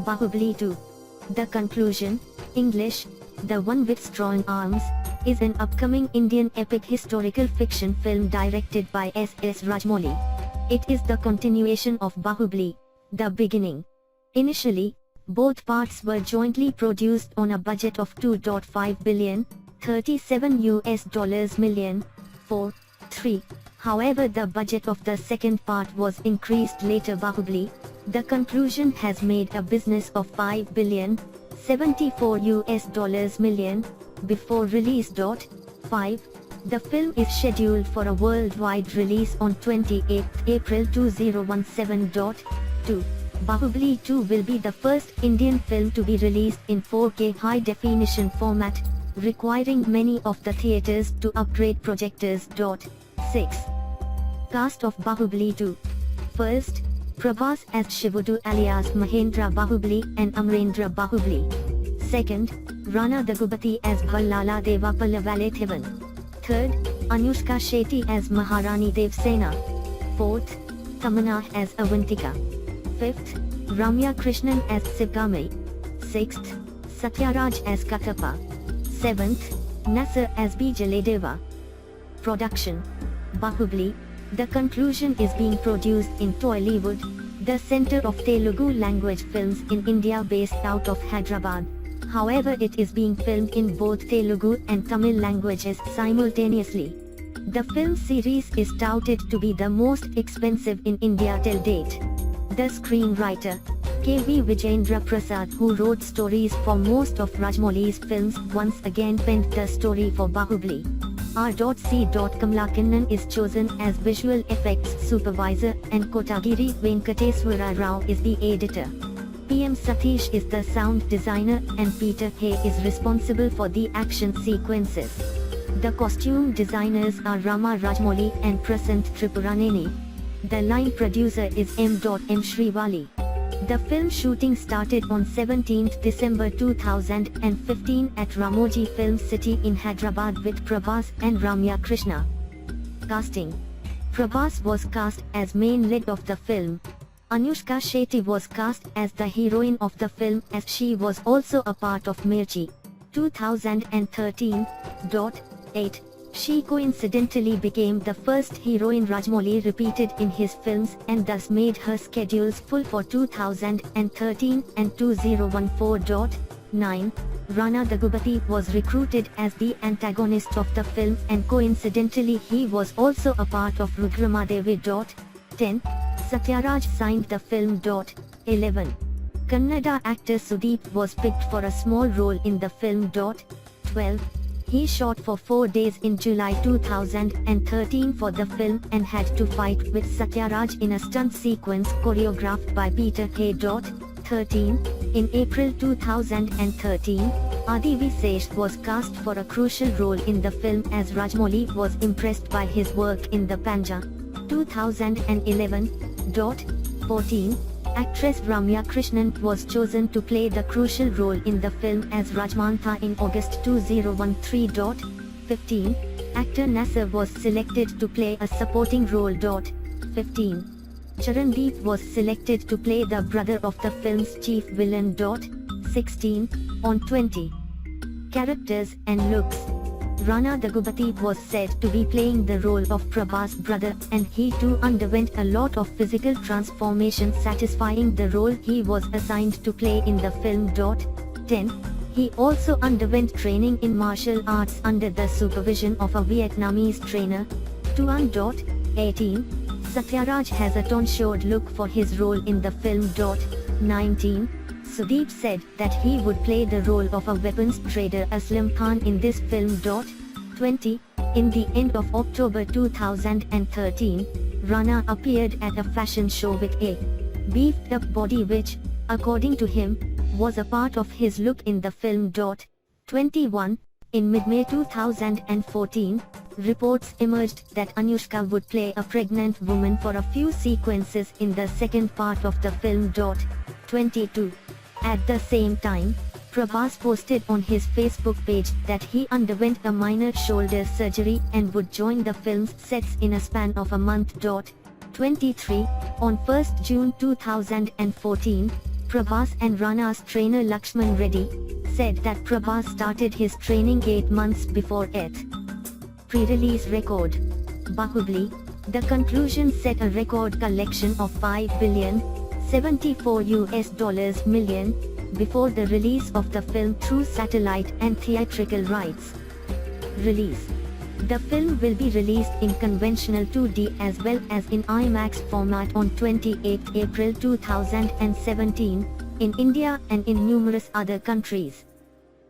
Bahubali 2. The Conclusion, English, The One with Strong Arms, is an upcoming Indian epic historical fiction film directed by S.S. Rajamouli. It is the continuation of Bahubali, The Beginning. Initially, both parts were jointly produced on a budget of $2.5 billion, $37 million, for 3. However, the budget of the second part was increased later. Bahubali, The Conclusion has made a business of $5 billion, $74 million, before release. 5. The film is scheduled for a worldwide release on 28 April 2017. 2. Bahubali 2 will be the first Indian film to be released in 4K high-definition format, requiring many of the theaters to upgrade projectors. 6. Cast of Bahubali 2. First, Prabhas as Shivudu alias Mahendra Bahubali and Amarendra Bahubali. Second, Rana Daggubati as Bhallala Devapala Valethivan. Third, Anushka Shetty as Maharani Devsena. Fourth, Tamanna as Avantika. Fifth, Ramya Krishnan as Sivgamai. Sixth, Satyaraj as Katappa. Seventh, Nasser as Bijaladeva. Production. Bahubali, The Conclusion is being produced in Tollywood, the center of Telugu language films in India based out of Hyderabad. However, it is being filmed in both Telugu and Tamil languages simultaneously. The film series is touted to be the most expensive in India till date. The screenwriter, K.V. Vijayendra Prasad, who wrote stories for most of Rajamouli's films, once again penned the story for Bahubali. R.C. Kamalakannan is chosen as visual effects supervisor and Kotagiri Venkateswara Rao is the editor. P.M. Satish is the sound designer and Peter Hay is responsible for the action sequences. The costume designers are Rama Rajamouli and Prasant Tripuraneni. The line producer is M. Sriwali. The film shooting started on 17 December 2015 at Ramoji Film City in Hyderabad with Prabhas and Ramya Krishna. Casting. Prabhas was cast as main lead of the film. Anushka Shetty was cast as the heroine of the film as she was also a part of Mirchi. 2013. 8. She coincidentally became the first heroine Rajamouli repeated in his films and thus made her schedules full for 2013 and 2014. 9. Rana Daggubati was recruited as the antagonist of the film and coincidentally he was also a part of Rudramadevi. 10. Satyaraj signed the film. 11. Kannada actor Sudeep was picked for a small role in the film. 12. He shot for 4 days in July 2013 for the film and had to fight with Satyaraj in a stunt sequence choreographed by Peter Hay. 13. In April 2013, Adi Visesh was cast for a crucial role in the film as Rajamouli was impressed by his work in The Panja. 2011. 14. Actress Ramya Krishnan was chosen to play the crucial role in the film as Rajmantha in August 2013. 15. Actor Nasser was selected to play a supporting role. 15. Charandeep was selected to play the brother of the film's chief villain. 16. On 20. Characters and looks. Rana Daggubati was said to be playing the role of Prabhas' brother and he too underwent a lot of physical transformation satisfying the role he was assigned to play in the film. 10. He also underwent training in martial arts under the supervision of a Vietnamese trainer. 18. Satyaraj has a tonsured look for his role in the film. 19. Sudeep said that he would play the role of a weapons trader Aslam Khan in this film. 20. In the end of October 2013, Rana appeared at a fashion show with a beefed up body which, according to him, was a part of his look in the film. 21. In mid-May 2014, reports emerged that Anushka would play a pregnant woman for a few sequences in the second part of the film. 22. At the same time, Prabhas posted on his Facebook page that he underwent a minor shoulder surgery and would join the film's sets in a span of a month. 23. On 1st June 2014, Prabhas and Rana's trainer Lakshman Reddy, said that Prabhas started his training 8 months before it. Pre-release record. Bahubali, the conclusion set a record collection of $5,074 million before the release of the film through satellite and theatrical rights. Release. The film will be released in conventional 2D as well as in IMAX format on 28 April 2017, in India and in numerous other countries.